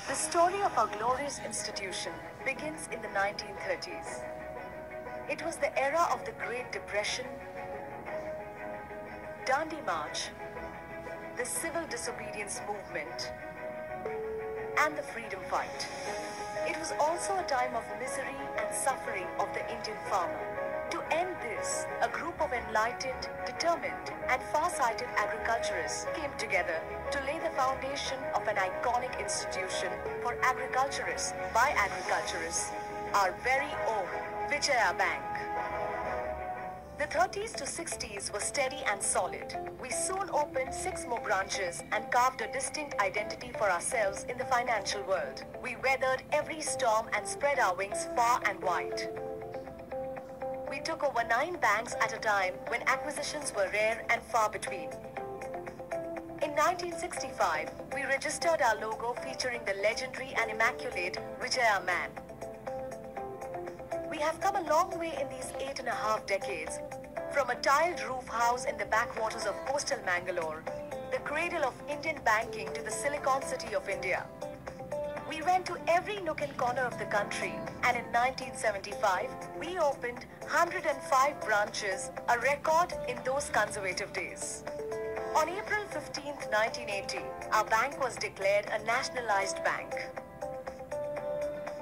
The story of our glorious institution begins in the 1930s. It was the era of the Great Depression, Dandi March, the civil disobedience movement, and the freedom fight. It was also a time of misery and suffering of the Indian farmer. To end this, a group of enlightened, determined, and far-sighted agriculturists came together to lay the foundation of an iconic institution for agriculturists by agriculturists, our very own Vijaya Bank. The 30s to 60s were steady and solid. We soon opened 6 more branches and carved a distinct identity for ourselves in the financial world. We weathered every storm and spread our wings far and wide. We took over 9 banks at a time when acquisitions were rare and far between. In 1965, we registered our logo featuring the legendary and immaculate Vijaya Man. We have come a long way in these 8.5 decades, from a tiled roof house in the backwaters of coastal Mangalore, the cradle of Indian banking, to the Silicon City of India. We went to every nook and corner of the country, and in 1975, we opened 105 branches, a record in those conservative days. On April 15, 1980, our bank was declared a nationalized bank.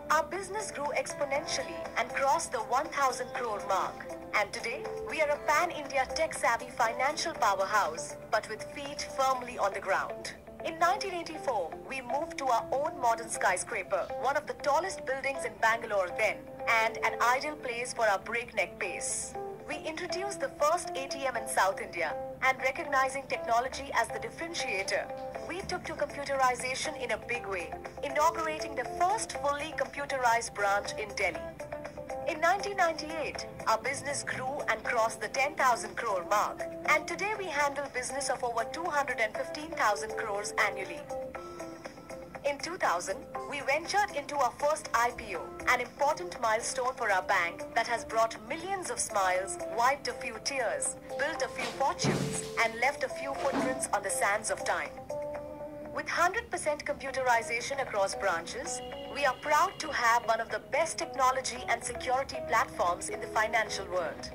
Our business grew exponentially and crossed the 1,000 crore mark. And today, we are a pan-India tech-savvy financial powerhouse, but with feet firmly on the ground. In 1984, we moved to our own modern skyscraper, one of the tallest buildings in Bangalore then, and an ideal place for our breakneck pace. We introduced the first ATM in South India, and recognizing technology as the differentiator, we took to computerization in a big way, inaugurating the first fully computerized branch in Delhi. In 1998, our business grew and crossed the 10,000 crore mark, and today we handle business of over 215,000 crores annually. In 2000, we ventured into our first IPO, an important milestone for our bank that has brought millions of smiles, wiped a few tears, built a few fortunes, and left a few footprints on the sands of time. With 100% computerization across branches, we are proud to have one of the best technology and security platforms in the financial world.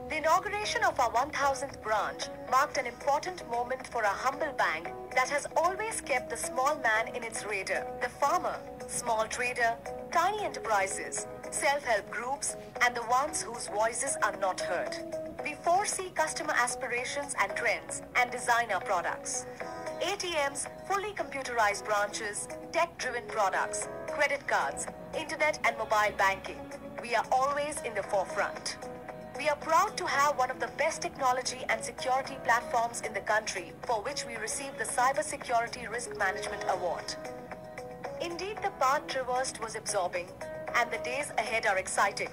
The inauguration of our 1000th branch marked an important moment for a humble bank that has always kept the small man in its radar. The farmer, small trader, tiny enterprises, self-help groups, and the ones whose voices are not heard. We foresee customer aspirations and trends and design our products. ATMs, fully computerized branches, tech-driven products, credit cards, internet and mobile banking. We are always in the forefront. We are proud to have one of the best technology and security platforms in the country, for which we received the Cybersecurity Risk Management Award. Indeed, the path traversed was absorbing, and the days ahead are exciting.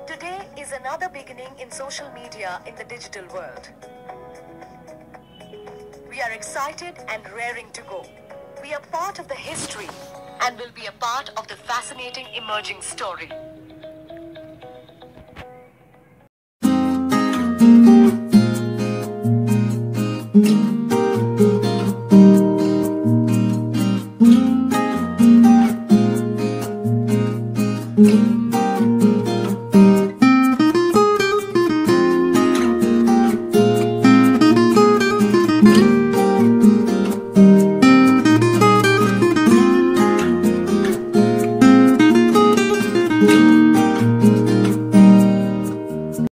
Today is another beginning in social media in the digital world. We are excited and raring to go. We are part of the history and will be a part of the fascinating emerging story.